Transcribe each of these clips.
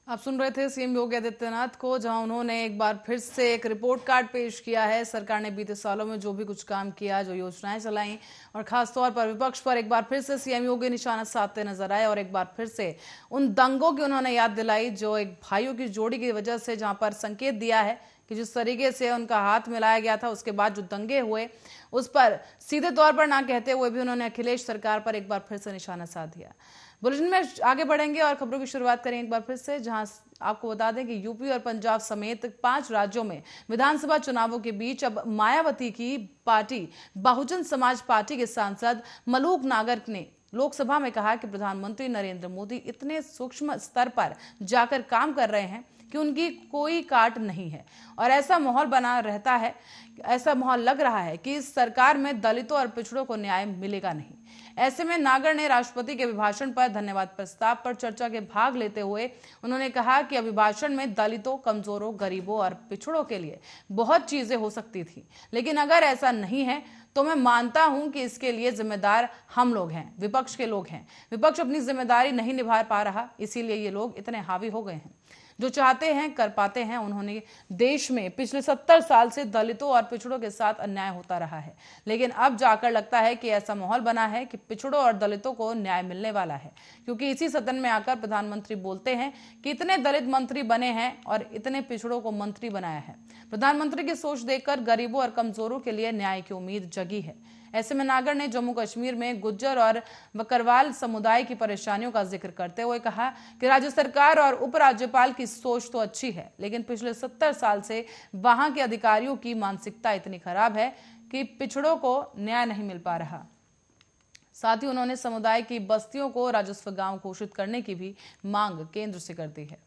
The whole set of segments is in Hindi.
आप सुन रहे थे सीएम योगी आदित्यनाथ को, जहां उन्होंने एक बार फिर से एक रिपोर्ट कार्ड पेश किया है। सरकार ने बीते सालों में जो भी कुछ काम किया, जो योजनाएं चलाई और खासतौर पर विपक्ष पर एक बार फिर से सीएम योगी निशाना साधते नजर आए और एक बार फिर से उन दंगों की उन्होंने याद दिलाई जो एक भाइयों की जोड़ी की वजह से, जहां पर संकेत दिया है कि जिस तरीके से उनका हाथ मिलाया गया था, उसके बाद जो दंगे हुए उस पर सीधे तौर पर ना कहते हुए भी उन्होंने अखिलेश सरकार पर एक बार फिर से निशाना साध दिया। बुलेटिन में आगे बढ़ेंगे और खबरों की शुरुआत करेंगे एक बार फिर से, जहां आपको बता दें कि यूपी और पंजाब समेत 5 राज्यों में विधानसभा चुनावों के बीच अब मायावती की पार्टी बहुजन समाज पार्टी के सांसद मलूक नागर ने लोकसभा में कहा कि प्रधानमंत्री नरेंद्र मोदी इतने सूक्ष्म स्तर पर जाकर काम कर रहे हैं कि उनकी कोई काट नहीं है और ऐसा माहौल बना रहता है, ऐसा माहौल लग रहा है कि इस सरकार में दलितों और पिछड़ों को न्याय मिलेगा नहीं। ऐसे में नागर ने राष्ट्रपति के अभिभाषण पर धन्यवाद प्रस्ताव पर चर्चा के भाग लेते हुए उन्होंने कहा कि अभिभाषण में दलितों, कमजोरों, गरीबों और पिछड़ों के लिए बहुत चीजें हो सकती थी, लेकिन अगर ऐसा नहीं है तो मैं मानता हूं कि इसके लिए जिम्मेदार हम लोग हैं, विपक्ष के लोग हैं। विपक्ष अपनी जिम्मेदारी नहीं निभा पा रहा, इसीलिए ये लोग इतने हावी हो गए हैं। जो चाहते हैं कर पाते हैं। उन्होंने देश में पिछले 70 साल से दलितों और पिछड़ों के साथ अन्याय होता रहा है, लेकिन अब जाकर लगता है कि ऐसा माहौल बना है कि पिछड़ों और दलितों को न्याय मिलने वाला है, क्योंकि इसी सदन में आकर प्रधानमंत्री बोलते हैं कि इतने दलित मंत्री बने हैं और इतने पिछड़ों को मंत्री बनाया है। प्रधानमंत्री की सोच देखकर गरीबों और कमजोरों के लिए न्याय की उम्मीद जगी है। ऐसे में नागर ने जम्मू कश्मीर में गुज्जर और बकरवाल समुदाय की परेशानियों का जिक्र करते हुए कहा कि राज्य सरकार और उपराज्यपाल की सोच तो अच्छी है, लेकिन पिछले 70 साल से वहां के अधिकारियों की मानसिकता इतनी खराब है कि पिछड़ों को न्याय नहीं मिल पा रहा। साथ ही उन्होंने समुदाय की बस्तियों को राजस्व गांव घोषित करने की भी मांग केंद्र से कर दी है।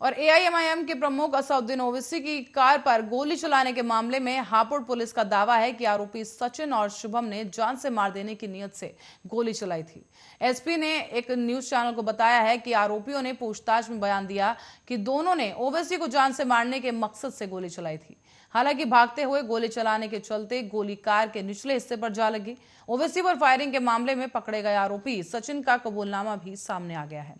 और एआईएमआईएम के प्रमुख असदुद्दीन ओवैसी की कार पर गोली चलाने के मामले में हापुड़ पुलिस का दावा है कि आरोपी सचिन और शुभम ने जान से मार देने की नीयत से गोली चलाई थी। एसपी ने एक न्यूज चैनल को बताया है कि आरोपियों ने पूछताछ में बयान दिया कि दोनों ने ओवैसी को जान से मारने के मकसद से गोली चलाई थी। हालांकि भागते हुए गोली चलाने के चलते गोली कार के निचले हिस्से पर जा लगी। ओवैसी पर फायरिंग के मामले में पकड़े गए आरोपी सचिन का कबूलनामा भी सामने आ गया है।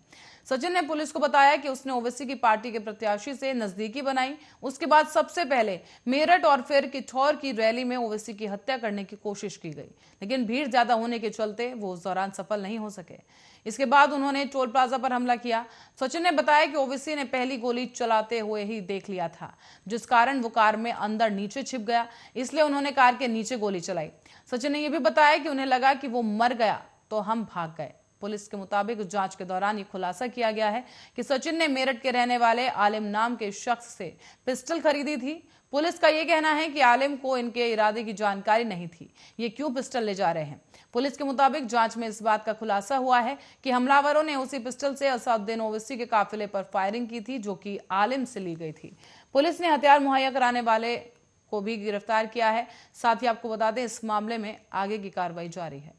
सचिन ने पुलिस को बताया कि उसने ओवैसी की पार्टी के प्रत्याशी से नजदीकी बनाई। उसके बाद सबसे पहले मेरठ और फिर किठौर की रैली में ओवैसी की हत्या करने की कोशिश की गई, लेकिन भीड़ ज्यादा होने के चलते वो उस दौरान सफल नहीं हो सके। इसके बाद उन्होंने टोल प्लाजा पर हमला किया। सचिन ने बताया कि ओवैसी ने पहली गोली चलाते हुए ही देख लिया था, जिस कारण वो कार में अंदर नीचे छिप गया, इसलिए उन्होंने कार के नीचे गोली चलाई। सचिन ने यह भी बताया कि उन्हें लगा कि वो मर गया तो हम भाग गए। पुलिस के मुताबिक जांच के दौरान ये खुलासा किया गया है कि सचिन ने मेरठ के रहने वाले आलिम नाम के शख्स से पिस्टल खरीदी थी। पुलिस का यह कहना है कि आलिम को इनके इरादे की जानकारी नहीं थी, ये क्यों पिस्टल ले जा रहे हैं। पुलिस के मुताबिक जांच में इस बात का खुलासा हुआ है कि हमलावरों ने उसी पिस्टल से असदुद्दीन ओवैसी के काफिले पर फायरिंग की थी, जो कि आलिम से ली गई थी। पुलिस ने हथियार मुहैया कराने वाले को भी गिरफ्तार किया है। साथ ही आपको बता दें, इस मामले में आगे की कार्रवाई जारी है।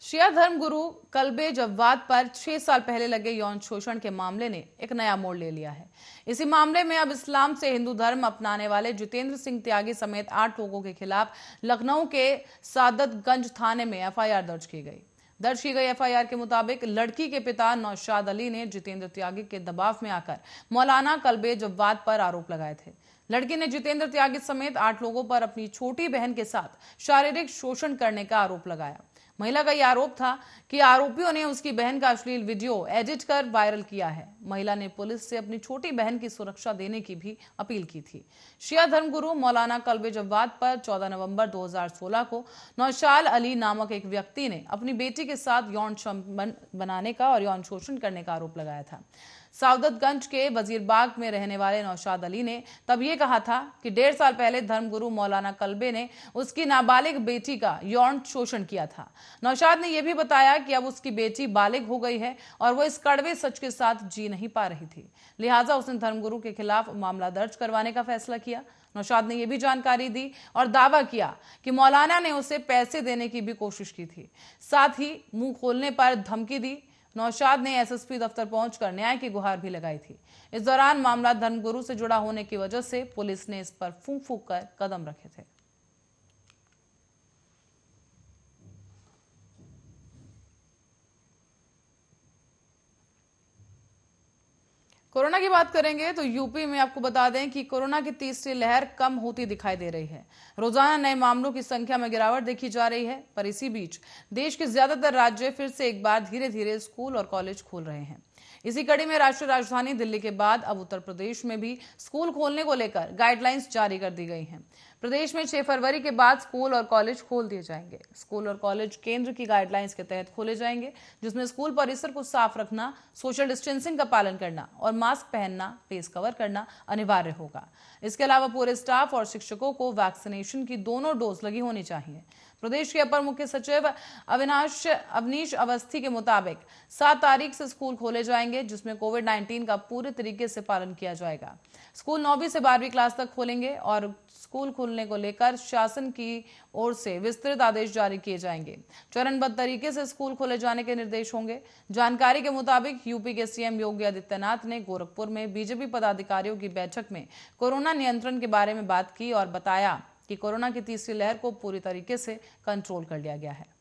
शिया धर्मगुरु कल्बे जव्वाद पर 6 साल पहले लगे यौन शोषण के मामले ने एक नया मोड़ ले लिया है। इसी मामले में अब इस्लाम से हिंदू धर्म अपनाने वाले जितेंद्र सिंह त्यागी समेत 8 लोगों के खिलाफ लखनऊ के सादतगंज थाने में एफआईआर दर्ज की गई। एफआईआर के मुताबिक लड़की के पिता नौशाद अली ने जितेंद्र त्यागी के दबाव में आकर मौलाना कल्बे जव्वाद पर आरोप लगाए थे। लड़की ने जितेंद्र त्यागी समेत 8 लोगों पर अपनी छोटी बहन के साथ शारीरिक शोषण करने का आरोप लगाया। महिला का यह आरोप था कि आरोपियों ने उसकी बहन का अश्लील वीडियो एडिट कर वायरल किया है। महिला ने पुलिस से अपनी छोटी बहन की सुरक्षा देने की भी अपील की थी। शिया धर्मगुरु मौलाना कल्बे जव्वाद पर 14 नवंबर 2016 को नौशाद अली नामक एक व्यक्ति ने अपनी बेटी के साथ यौन संबंध बनाने का और यौन शोषण करने का आरोप लगाया था। साउदतगंज के वजीरबाग में रहने वाले नौशाद अली ने तब ये कहा था कि 1.5 साल पहले धर्मगुरु मौलाना कल्बे ने उसकी नाबालिग बेटी का यौन शोषण किया था। नौशाद ने यह भी बताया कि अब उसकी बेटी बालिग हो गई है और वो इस कड़वे सच के साथ जी नहीं पा रही थी, लिहाजा उसने धर्मगुरु के खिलाफ मामला दर्ज करवाने का फैसला किया। नौशाद ने यह भी जानकारी दी और दावा किया कि मौलाना ने उसे पैसे देने की भी कोशिश की थी, साथ ही मुंह खोलने पर धमकी दी। नौशाद ने एसएसपी दफ्तर पहुंचकर न्याय की गुहार भी लगाई थी। इस दौरान मामला धर्मगुरु से जुड़ा होने की वजह से पुलिस ने इस पर फूंक फूंक कर कदम रखे थे। कोरोना की बात करेंगे तो यूपी में आपको बता दें कि कोरोना की तीसरी लहर कम होती दिखाई दे रही है। रोजाना नए मामलों की संख्या में गिरावट देखी जा रही है, पर इसी बीच देश के ज्यादातर राज्य फिर से एक बार धीरे धीरे स्कूल और कॉलेज खोल रहे हैं। इसी कड़ी में राष्ट्रीय राजधानी दिल्ली के बाद अब उत्तर प्रदेश में भी स्कूल खोलने को लेकर गाइडलाइंस जारी कर दी गई हैं। प्रदेश में 6 फरवरी के बाद स्कूल और कॉलेज खोल दिए जाएंगे। स्कूल और कॉलेज केंद्र की गाइडलाइंस के तहत खोले जाएंगे, जिसमें स्कूल परिसर को साफ रखना, सोशल डिस्टेंसिंग का पालन करना और मास्क पहनना, फेस कवर करना अनिवार्य होगा। इसके अलावा पूरे स्टाफ और शिक्षकों को वैक्सीनेशन की दोनों डोज लगी होनी चाहिए। प्रदेश के अपर मुख्य सचिव अवनीश अवस्थी के मुताबिक 7 तारीख से स्कूल खोले जाएंगे, जिसमें कोविड-19 का पूरे तरीके से पालन किया जाएगा। स्कूल 9वीं से 12वीं क्लास तक खोलेंगे और स्कूल खुलने को लेकर शासन की ओर से विस्तृत आदेश जारी किए जाएंगे। चरणबद्ध तरीके से स्कूल खोले जाने के निर्देश होंगे। जानकारी के मुताबिक यूपी के सीएम योगी आदित्यनाथ ने गोरखपुर में बीजेपी पदाधिकारियों की बैठक में कोरोना नियंत्रण के बारे में बात की और बताया कि कोरोना की तीसरी लहर को पूरी तरीके से कंट्रोल कर लिया गया है।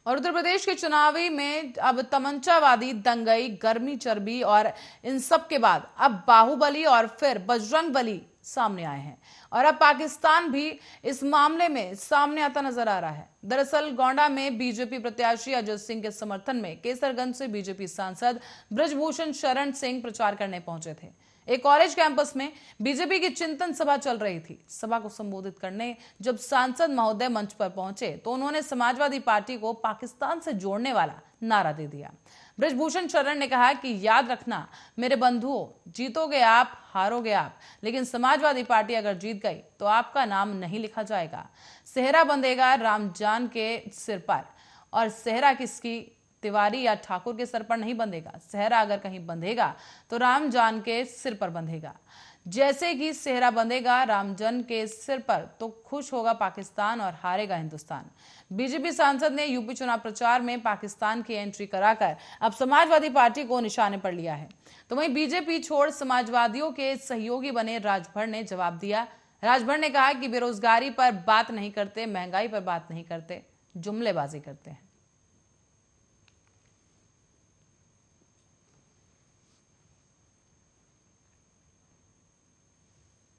और उत्तर प्रदेश के चुनावी में अब तमंचावादी, दंगई, गर्मी चर्बी और इन सब के बाद अब बाहुबली और फिर बजरंगबली सामने आए हैं और अब पाकिस्तान भी इस मामले में सामने आता नजर आ रहा है। दरअसल गोंडा में बीजेपी प्रत्याशी अजय सिंह के समर्थन में केसरगंज से बीजेपी सांसद बृजभूषण शरण सिंह प्रचार करने पहुंचे थे। एक कॉलेज कैंपस में बीजेपी की चिंतन सभा चल रही थी। सभा को संबोधित करने जब सांसद महोदय मंच पर पहुंचे तो उन्होंने समाजवादी पार्टी को पाकिस्तान से जोड़ने वाला नारा दे दिया। बृजभूषण शरण ने कहा कि याद रखना मेरे बंधुओं, जीतोगे आप, हारोगे आप, लेकिन समाजवादी पार्टी अगर जीत गई तो आपका नाम नहीं लिखा जाएगा। सेहरा बंधेगा रामजान के सिर पर, और सेहरा किसकी, तिवारी या ठाकुर के सर पर नहीं बंधेगा। सेहरा अगर कहीं बंधेगा तो रामजान के सिर पर बंधेगा। जैसे कि सेहरा बंधेगा रामजन के सिर पर तो खुश होगा पाकिस्तान और हारेगा हिंदुस्तान। बीजेपी सांसद ने यूपी चुनाव प्रचार में पाकिस्तान की एंट्री कराकर अब समाजवादी पार्टी को निशाने पर लिया है। तो वहीं बीजेपी छोड़ समाजवादियों के सहयोगी बने राजभर ने जवाब दिया। राजभर ने कहा कि बेरोजगारी पर बात नहीं करते, महंगाई पर बात नहीं करते, जुमलेबाजी करते हैं।